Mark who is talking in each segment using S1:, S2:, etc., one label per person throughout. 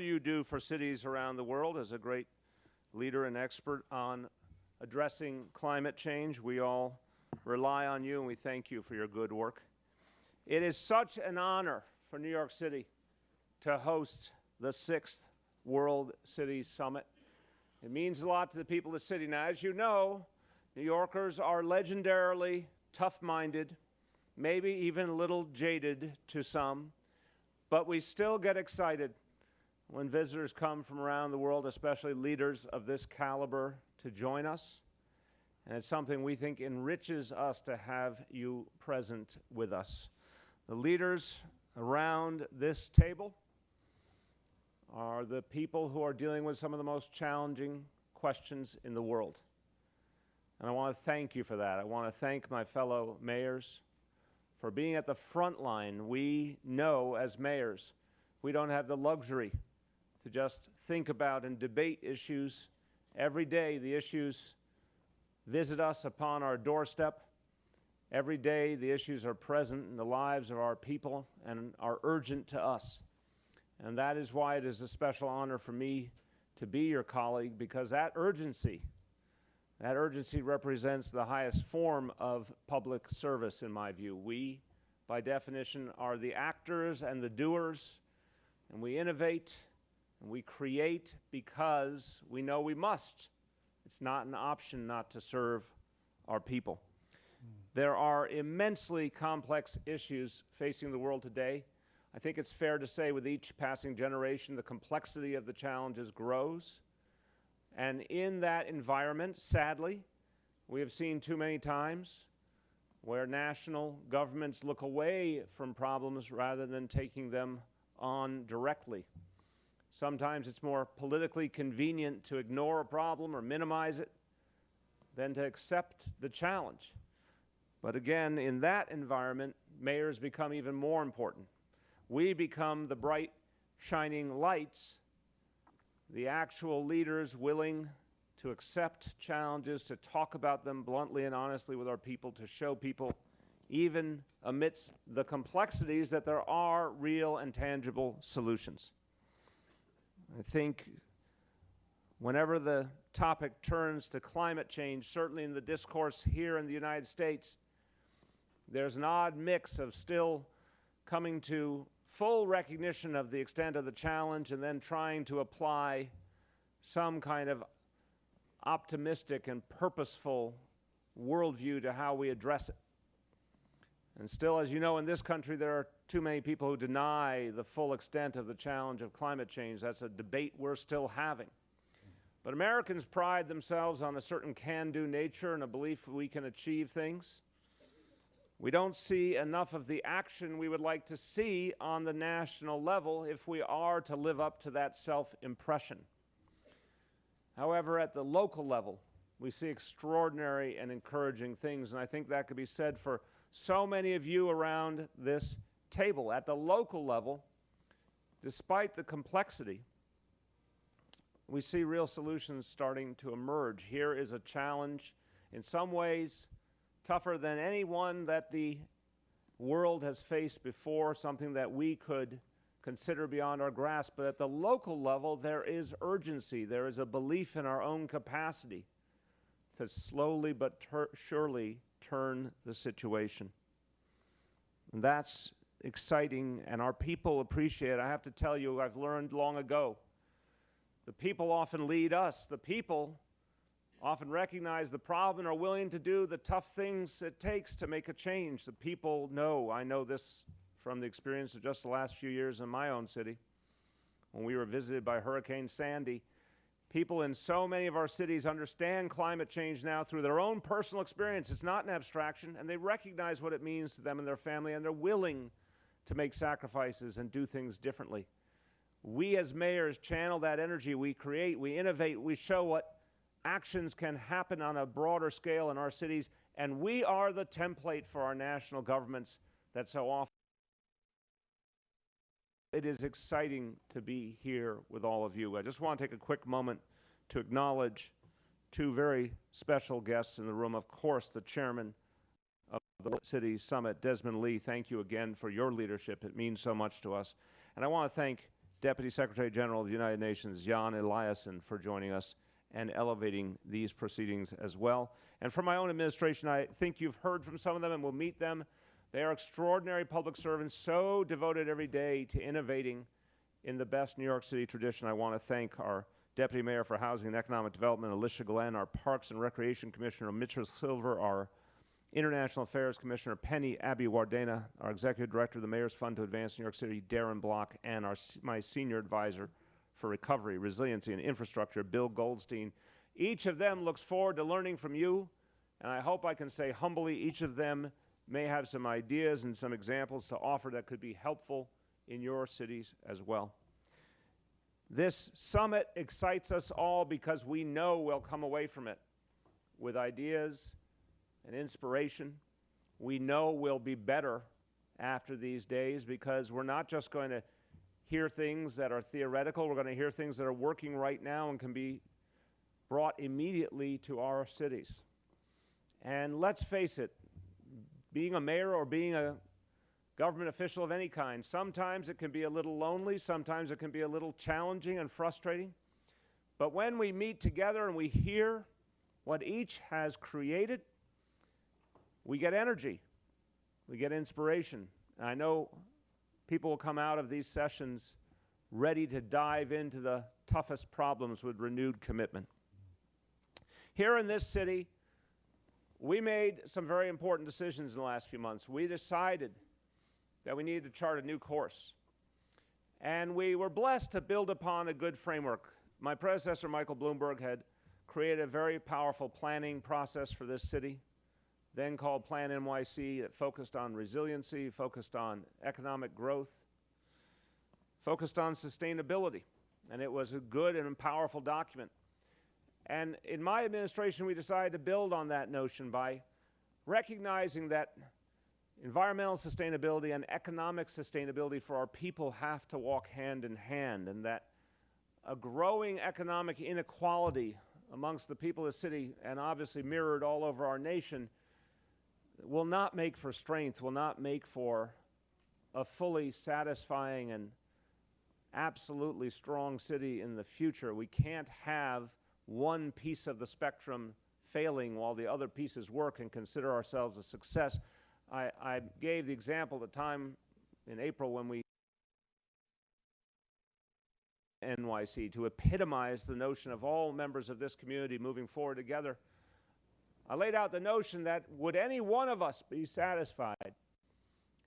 S1: all you do for cities around the world. As a great leader and expert on addressing climate change, we all rely on you, and we thank you for your good work. It is such an honor for New York City to host the 6th World Cities Summit. It means a lot to the people of the city. Now, as you know, New Yorkers are legendarily tough-minded, maybe even a little jaded to some, but we still get excited when visitors come from around the world, especially leaders of this caliber, to join us. And it's something we think enriches us to have you present with us. The leaders around this table are the people who are dealing with some of the most challenging questions in the world. And I want to thank you for that. I want to thank my fellow mayors for being at the front line. We know as mayors, we don't have the luxury to just think about and debate issues. Every day, the issues visit us upon our doorstep. Every day, the issues are present in the lives of our people and are urgent to us. And that is why it is a special honor for me to be your colleague, because that urgency represents the highest form of public service, in my view. We, by definition, are the actors and the doers, and we innovate and we create because we know we must. It's not an option not to serve our people. There are immensely complex issues facing the world today. I think it's fair to say with each passing generation, the complexity of the challenges grows. And in that environment, sadly, we have seen too many times where national governments look away from problems rather than taking them on directly. Sometimes it's more politically convenient to ignore a problem or minimize it than to accept the challenge. But again, in that environment, mayors become even more important. We become the bright, shining lights, the actual leaders willing to accept challenges, to talk about them bluntly and honestly with our people, to show people, even amidst the complexities, that there are real and tangible solutions. I think whenever the topic turns to climate change, certainly in the discourse here in the United States, there's an odd mix of still coming to full recognition of the extent of the challenge and then trying to apply some kind of optimistic and purposeful worldview to how we address it. And still, as you know, in this country, there are too many people who deny the full extent of the challenge of climate change. That's a debate we're still having. But Americans pride themselves on a certain can-do nature and a belief we can achieve things. We don't see enough of the action we would like to see on the national level if we are to live up to that self-impression. However, at the local level, we see extraordinary and encouraging things, and I think that could be said for so many of you around this table. At the local level, despite the complexity, we see real solutions starting to emerge. Here is a challenge, in some ways, tougher than any one that the world has faced before, something that we could consider beyond our grasp. But at the local level, there is urgency. There is a belief in our own capacity to slowly but surely turn the situation. And that's exciting, and our people appreciate it. I have to tell you, I've learned long ago, the people often lead us. The people often recognize the problem and are willing to do the tough things it takes to make a change. The people know, I know this from the experience of just the last few years in my own city, when we were visited by Hurricane Sandy. People in so many of our cities understand climate change now through their own personal experience. It's not an abstraction, and they recognize what it means to them and their family, and they're willing to make sacrifices and do things differently. We as mayors channel that energy. We create, we innovate, we show what actions can happen on a broader scale in our cities, and we are the template for our national governments that so often. It is exciting to be here with all of you. I just want to take a quick moment to acknowledge two very special guests in the room. Of course, the chairman of the City Summit, Desmond Lee. Thank you again for your leadership. It means so much to us. And I want to thank Deputy Secretary General of the United Nations, Jan Eliasson, for joining us and elevating these proceedings as well. And for my own administration, I think you've heard from some of them and we'll meet them. They are extraordinary public servants, so devoted every day to innovating in the best New York City tradition. I want to thank our Deputy Mayor for Housing and Economic Development, Alicia Glenn, our Parks and Recreation Commissioner, Mitchell Silver, our International Affairs Commissioner, Penny Abiwardena, our Executive Director of the Mayor's Fund to Advance New York City, Darren Block, and my Senior Advisor for Recovery, Resiliency, and Infrastructure, Bill Goldstein. Each of them looks forward to learning from you, and I hope I can say humbly, each of them may have some ideas and some examples to offer that could be helpful in your cities as well. This summit excites us all because we know we'll come away from it with ideas and inspiration. We know we'll be better after these days because we're not just going to hear things that are theoretical, we're going to hear things that are working right now and can be brought immediately to our cities. And let's face it, being a mayor or being a government official of any kind, sometimes it can be a little lonely, sometimes it can be a little challenging and frustrating. But when we meet together and we hear what each has created, we get energy, we get inspiration. And I know people will come out of these sessions ready to dive into the toughest problems with renewed commitment. Here in this city, we made some very important decisions in the last few months. We decided that we needed to chart a new course. And we were blessed to build upon a good framework. My predecessor, Michael Bloomberg, had created a very powerful planning process for this city, then called Plan NYC, that focused on resiliency, focused on economic growth, focused on sustainability. And it was a good and powerful document. And in my administration, we decided to build on that notion by recognizing that environmental sustainability and economic sustainability for our people have to walk hand in hand, and that a growing economic inequality amongst the people of the city, and obviously mirrored all over our nation, will not make for strength, will not make for a fully satisfying and absolutely strong city in the future. We can't have one piece of the spectrum failing while the other pieces work and consider ourselves a success. I gave the example at the time in April when we NYC to epitomize the notion of all members of this community moving forward together. I laid out the notion that would any one of us be satisfied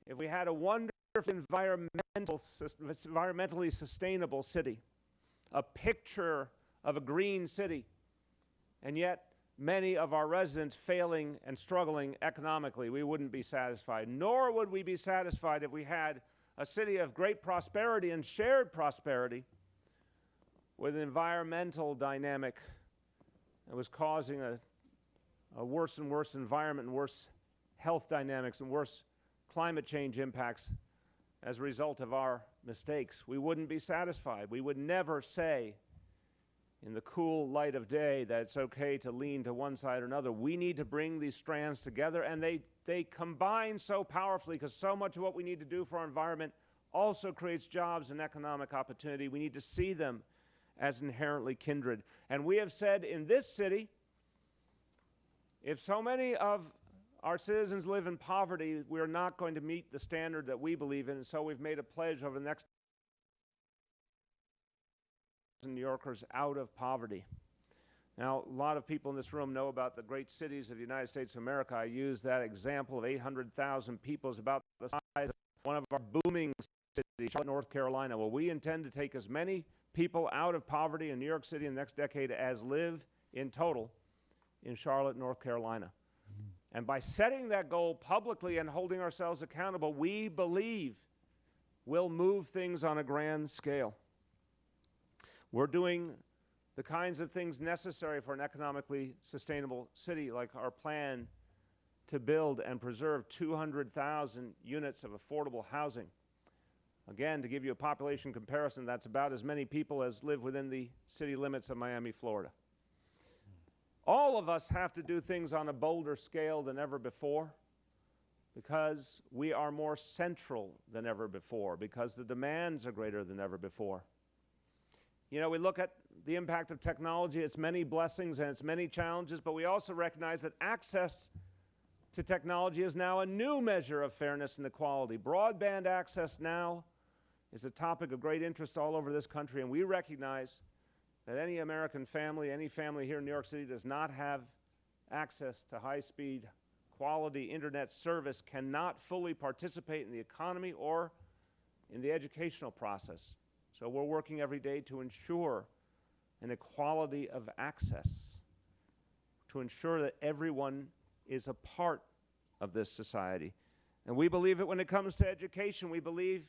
S1: if we had a wonderful environmentally sustainable city, a picture of a green city, and yet many of our residents failing and struggling economically? We wouldn't be satisfied. Nor would we be satisfied if we had a city of great prosperity and shared prosperity with an environmental dynamic that was causing a worse and worse environment and worse health dynamics and worse climate change impacts as a result of our mistakes. We wouldn't be satisfied. We would never say in the cool light of day that it's okay to lean to one side or another. We need to bring these strands together, and they combine so powerfully because so much of what we need to do for our environment also creates jobs and economic opportunity. We need to see them as inherently kindred. And we have said in this city, if so many of our citizens live in poverty, we're not going to meet the standard that we believe in, and so we've made a pledge over the next New Yorkers out of poverty. Now, a lot of people in this room know about the great cities of the United States of America. I use that example of 800,000 people is about the size of one of our booming cities, Charlotte, North Carolina. Well, we intend to take as many people out of poverty in New York City in the next decade as live in total in Charlotte, North Carolina. And by setting that goal publicly and holding ourselves accountable, we believe we'll move things on a grand scale. We're doing the kinds of things necessary for an economically sustainable city, like our plan to build and preserve 200,000 units of affordable housing. Again, to give you a population comparison, that's about as many people as live within the city limits of Miami, Florida. All of us have to do things on a bolder scale than ever before, because we are more central than ever before, because the demands are greater than ever before. You know, we look at the impact of technology, its many blessings and its many challenges, but we also recognize that access to technology is now a new measure of fairness and equality. Broadband access now is a topic of great interest all over this country, and we recognize that any American family, any family here in New York City does not have access to high-speed, quality internet service cannot fully participate in the economy or in the educational process. So we're working every day to ensure an equality of access, to ensure that everyone is a part of this society. And we believe that when it comes to education, we believe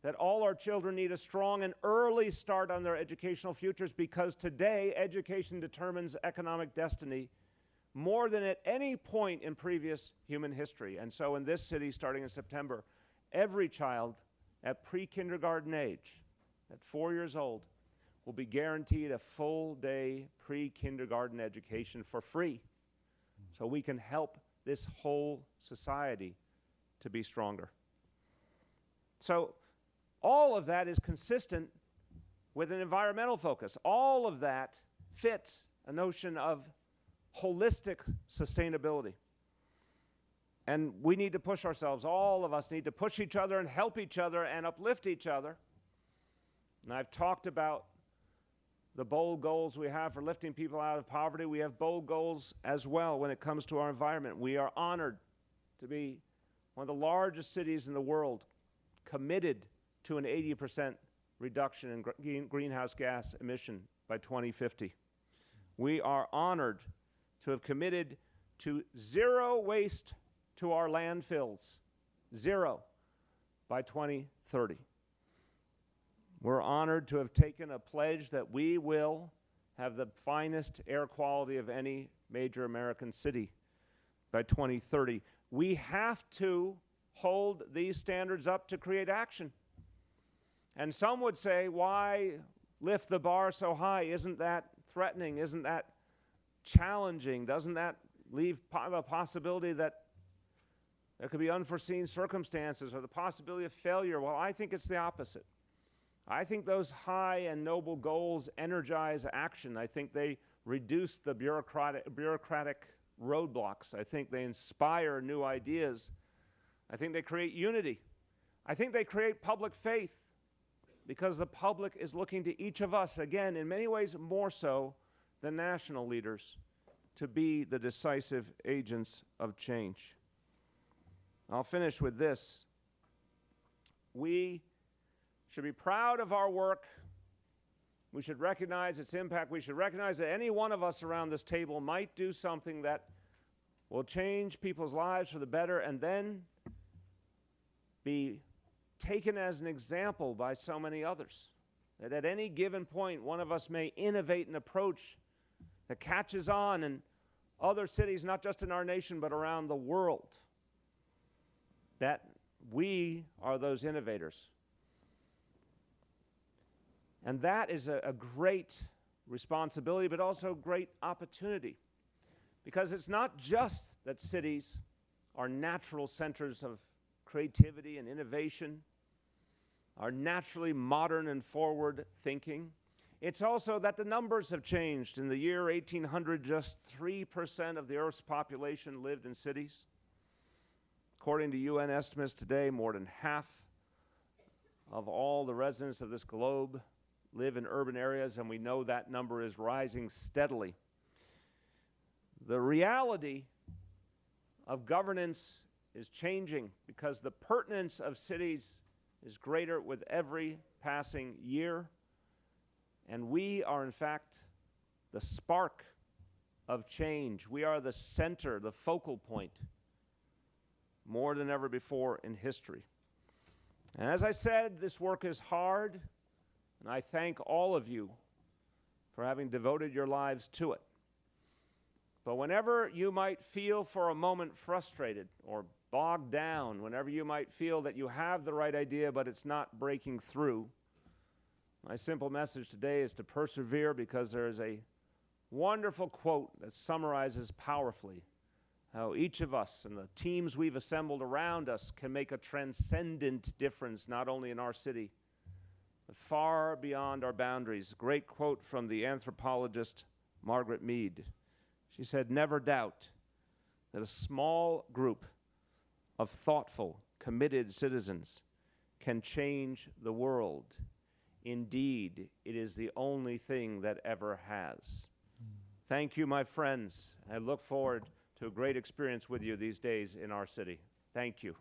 S1: that all our children need a strong and early start on their educational futures, because today education determines economic destiny more than at any point in previous human history. And so in this city, starting in September, every child at pre-kindergarten age, at 4 years old, will be guaranteed a full-day pre-kindergarten education for free, so we can help this whole society to be stronger. So all of that is consistent with an environmental focus. All of that fits a notion of holistic sustainability. And we need to push ourselves. All of us need to push each other and help each other and uplift each other. And I've talked about the bold goals we have for lifting people out of poverty. We have bold goals as well when it comes to our environment. We are honored to be one of the largest cities in the world committed to an 80% reduction in greenhouse gas emission by 2050. We are honored to have committed to zero waste to our landfills, zero, by 2030. We're honored to have taken a pledge that we will have the finest air quality of any major American city by 2030. We have to hold these standards up to create action. And some would say, why lift the bar so high? Isn't that threatening? Isn't that challenging? Doesn't that leave a possibility that there could be unforeseen circumstances or the possibility of failure? Well, I think it's the opposite. I think those high and noble goals energize action. I think they reduce the bureaucratic roadblocks. I think they inspire new ideas. I think they create unity. I think they create public faith, because the public is looking to each of us, again, in many ways more so than national leaders, to be the decisive agents of change. I'll finish with this. We should be proud of our work. We should recognize its impact. We should recognize that any one of us around this table might do something that will change people's lives for the better, and then be taken as an example by so many others. That at any given point, one of us may innovate an approach that catches on in other cities, not just in our nation, but around the world. That we are those innovators. And that is a great responsibility, but also great opportunity. Because it's not just that cities are natural centers of creativity and innovation, are naturally modern and forward thinking. It's also that the numbers have changed. In the year 1800, just 3% of the Earth's population lived in cities. According to UN estimates today, more than half of all the residents of this globe live in urban areas, and we know that number is rising steadily. The reality of governance is changing because the pertinence of cities is greater with every passing year, and we are, in fact, the spark of change. We are the center, the focal point, more than ever before in history. And as I said, this work is hard, and I thank all of you for having devoted your lives to it. But whenever you might feel for a moment frustrated or bogged down, whenever you might feel that you have the right idea but it's not breaking through, my simple message today is to persevere, because there is a wonderful quote that summarizes powerfully how each of us and the teams we've assembled around us can make a transcendent difference, not only in our city, but far beyond our boundaries. A great quote from the anthropologist Margaret Mead. She said, "Never doubt that a small group of thoughtful, committed citizens can change the world. Indeed, it is the only thing that ever has." Thank you, my friends. I look forward to a great experience with you these days in our city. Thank you.